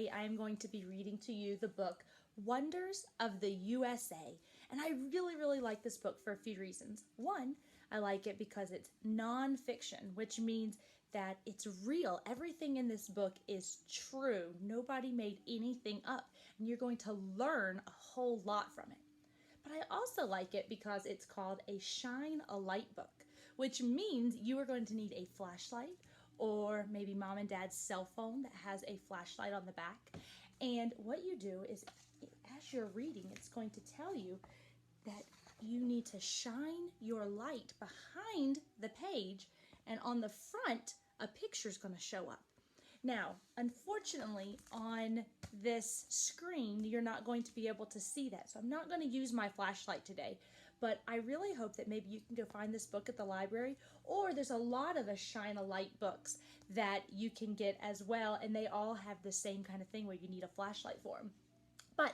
today I'm going to be reading to you the book Wonders of the USA. And I really like this book for a few reasons. One, I like it because it's nonfiction, which means that it's real. Everything in this book is true. Nobody made anything up, and you're going to learn a whole lot from it. But I also like it because it's called a shine a light book, which means you are going to need a flashlight or maybe mom and dad's cell phone that has a flashlight on the back. And what you do is, as you're reading, it's going to tell you that you need to shine your light behind the page, and on the front, a picture is going to show up. Now, unfortunately, on this screen, you're not going to be able to see that. So I'm not going to use my flashlight today, but I really hope that maybe you can go find this book at the library, or there's a lot of Shine a Light books that you can get as well, and they all have the same kind of thing where you need a flashlight for them. But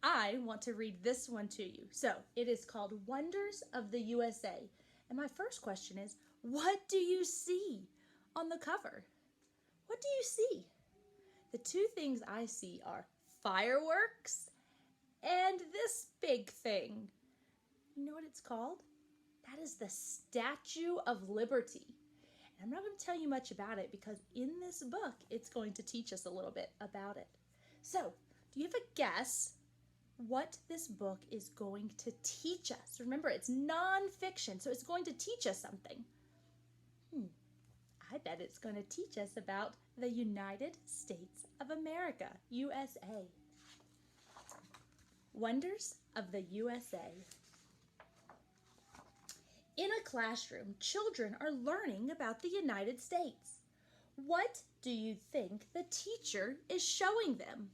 I want to read this one to you. So it is called Wonders of the USA. And my first question is, what do you see on the cover? What do you see? The two things I see are fireworks and this big thing. You know what it's called? That is the Statue of Liberty. And I'm not going to tell you much about it because in this book, it's going to teach us a little bit about it. So, do you have a guess what this book is going to teach us? Remember, it's nonfiction, so it's going to teach us something. I bet it's going to teach us about the United States of America, USA. Wonders of the USA. In a classroom, children are learning about the United States. What do you think the teacher is showing them?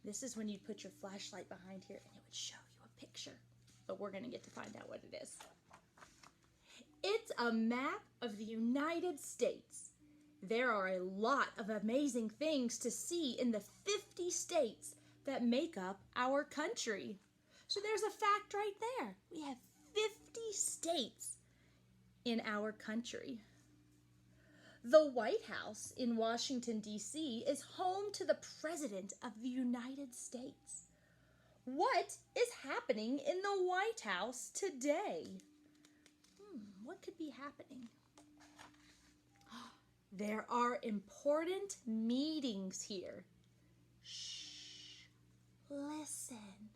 This is when you put your flashlight behind here and it would show you a picture. But we're going to get to find out what it is. It's a map of the United States. There are a lot of amazing things to see in the 50 states that make up our country. So there's a fact right there. We have 50 states in our country. The White House in Washington, D.C. is home to the President of the United States. What is happening in the White House today? What could be happening? There are important meetings here. Shh, listen.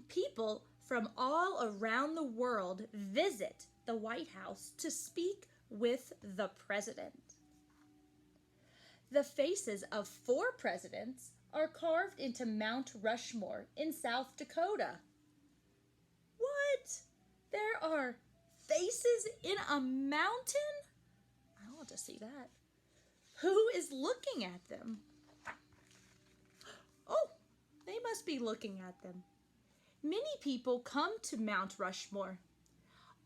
People from all around the world visit the White House to speak with the president. The faces of 4 presidents are carved into Mount Rushmore in South Dakota. What? There are faces in a mountain? I want to see that. Who is looking at them? Oh, they must be looking at them. Many people come to Mount Rushmore.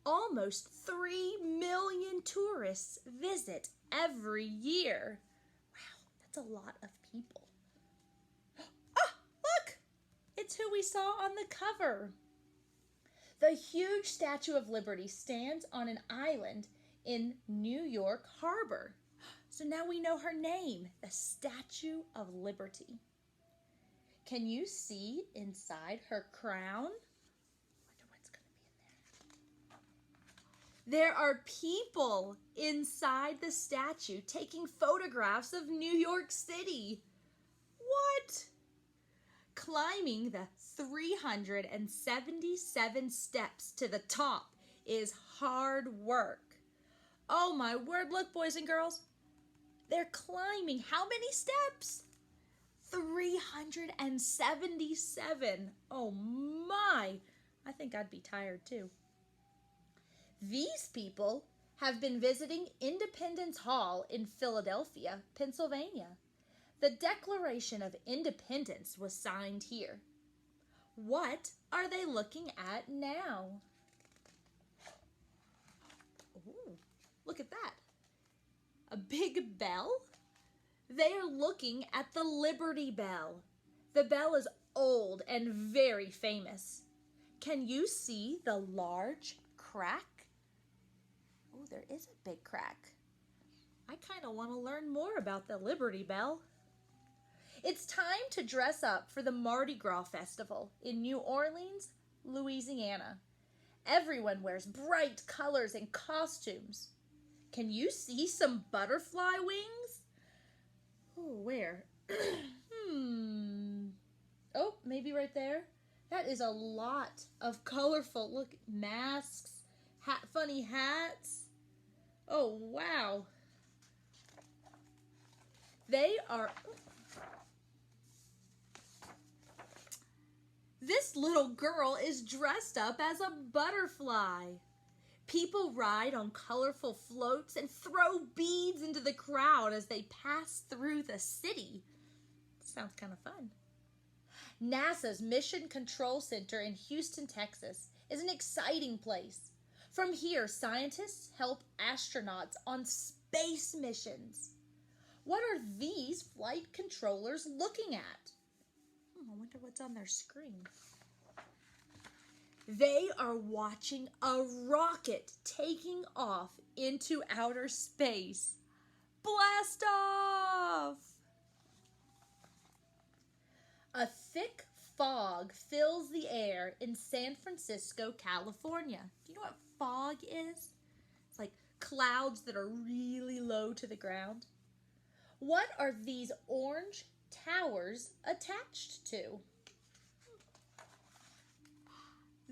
Almost 3 million tourists visit every year. Wow, that's a lot of people. Ah, look! It's who we saw on the cover. The huge Statue of Liberty stands on an island in New York Harbor. So now we know her name, the Statue of Liberty. Can you see inside her crown? I wonder what's going to be in there. There are people inside the statue taking photographs of New York City. What? Climbing the 377 steps to the top is hard work. Oh my word, look boys and girls, they're climbing how many steps? 377. Oh my, I think I'd be tired too. These people have been visiting Independence Hall in Philadelphia, Pennsylvania. The Declaration of Independence was signed here. What are they looking at now? Ooh, look at that. A big bell? They are looking at the Liberty Bell. The bell is old and very famous. Can you see the large crack? Oh, there is a big crack. I kind of want to learn more about the Liberty Bell. It's time to dress up for the Mardi Gras Festival in New Orleans, Louisiana. Everyone wears bright colors and costumes. Can you see some butterfly wings? Oh, where? Oh, maybe right there. That is a lot of colorful, look, masks, funny hats. Oh, wow. They are... This little girl is dressed up as a butterfly. People ride on colorful floats and throw beads into the crowd as they pass through the city. Sounds kind of fun. NASA's Mission Control Center in Houston, Texas is an exciting place. From here, scientists help astronauts on space missions. What are these flight controllers looking at? I wonder what's on their screen. They are watching a rocket taking off into outer space. Blast off! A thick fog fills the air in San Francisco, California. Do you know what fog is? It's like clouds that are really low to the ground. What are these orange towers attached to?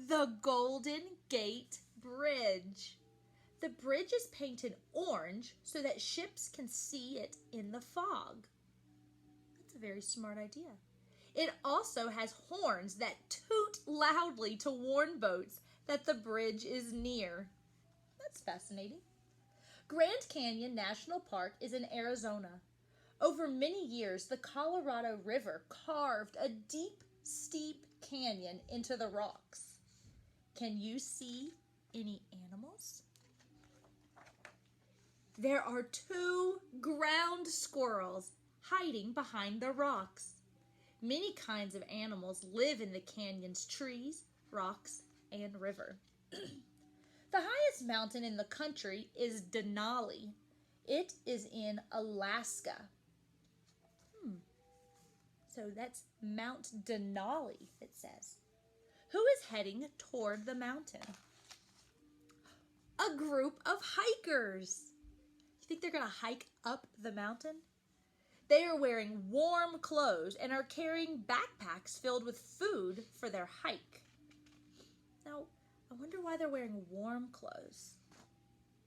The Golden Gate Bridge. The bridge is painted orange so that ships can see it in the fog. That's a very smart idea. It also has horns that toot loudly to warn boats that the bridge is near. That's fascinating. Grand Canyon National Park is in Arizona. Over many years, the Colorado River carved a deep, steep canyon into the rocks. Can you see any animals? There are 2 ground squirrels hiding behind the rocks. Many kinds of animals live in the canyon's trees, rocks, and river. The highest mountain in the country is Denali. It is in Alaska. So that's Mount Denali, it says. Who is heading toward the mountain? A group of hikers. You think they're going to hike up the mountain? They are wearing warm clothes and are carrying backpacks filled with food for their hike. Now, I wonder why they're wearing warm clothes.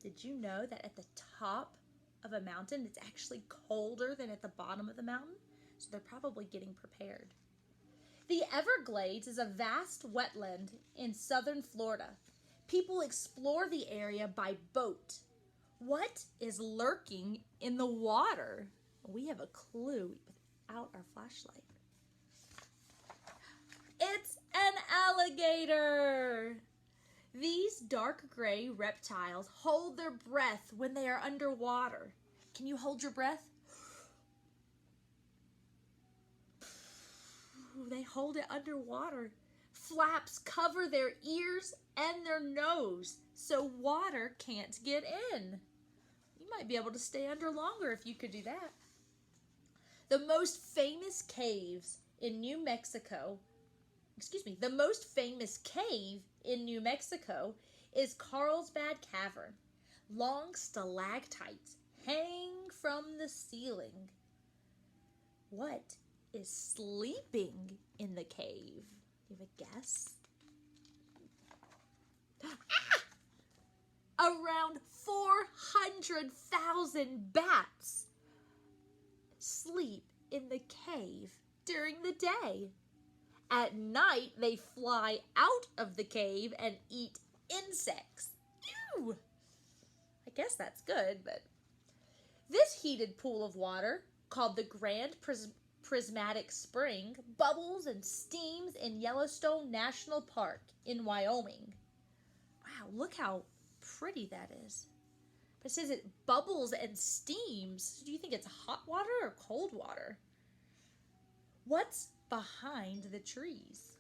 Did you know that at the top of a mountain, it's actually colder than at the bottom of the mountain? So they're probably getting prepared. The Everglades is a vast wetland in southern Florida. People explore the area by boat. What is lurking in the water? We have a clue without our flashlight. It's an alligator! These dark gray reptiles hold their breath when they are underwater. Can you hold your breath? They hold it underwater. Flaps cover their ears and their nose so water can't get in. You might be able to stay under longer if you could do that. The most famous caves in New Mexico, the most famous cave in New Mexico is Carlsbad Cavern. Long stalactites hang from the ceiling. What is sleeping in the cave? Do you have a guess? Around 400,000 bats sleep in the cave during the day. At night, they fly out of the cave and eat insects. Ew! I guess that's good, but... This heated pool of water, called the Grand Prismatic Spring, bubbles and steams in Yellowstone National Park in Wyoming. Wow, look how pretty that is. But it says it bubbles and steams. Do you think it's hot water or cold water? What's behind the trees?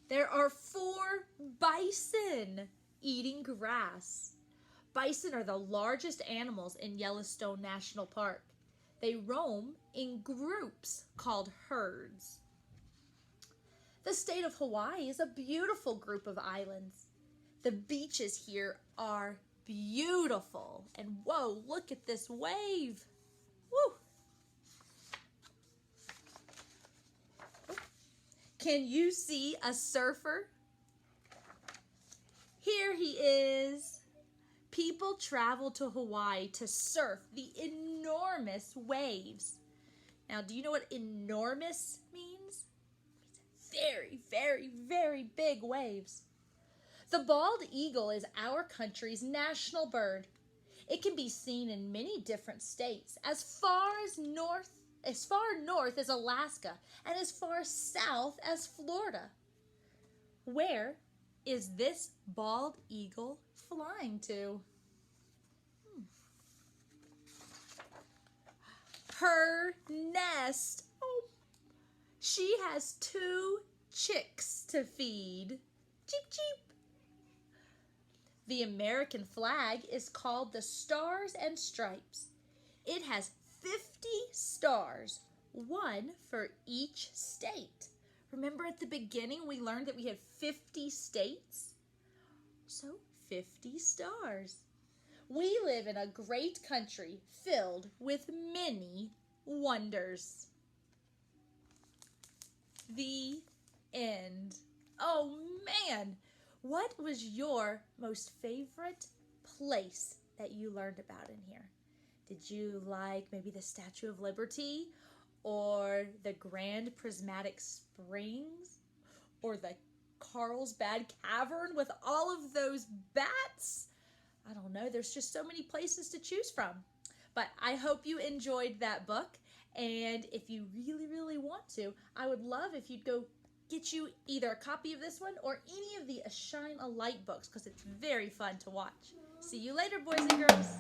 There are 4 bison eating grass. Bison are the largest animals in Yellowstone National Park. They roam in groups called herds. The state of Hawaii is a beautiful group of islands. The beaches here are beautiful. And whoa, look at this wave. Woo! Can you see a surfer? Here he is. People travel to Hawaii to surf the enormous waves. Now, do you know what enormous means? Very, very, very big waves. The bald eagle is our country's national bird. It can be seen in many different states, as far north as Alaska and as far south as Florida. Where is this bald eagle flying to? Her nest. Oh, she has 2 chicks to feed. Cheep, cheep. The American flag is called the Stars and Stripes. It has 50 stars, 1 for each state. Remember at the beginning we learned that we had 50 states? So 50 stars. We live in a great country filled with many wonders. The end. Oh man, what was your most favorite place that you learned about in here? Did you like maybe the Statue of Liberty, or the Grand Prismatic Springs, or the Carlsbad Cavern with all of those bats? I don't know, there's just so many places to choose from. But I hope you enjoyed that book, and if you really, really want to, I would love if you'd go get you either a copy of this one or any of the A Shine a Light books, because it's very fun to watch. See you later, boys and girls.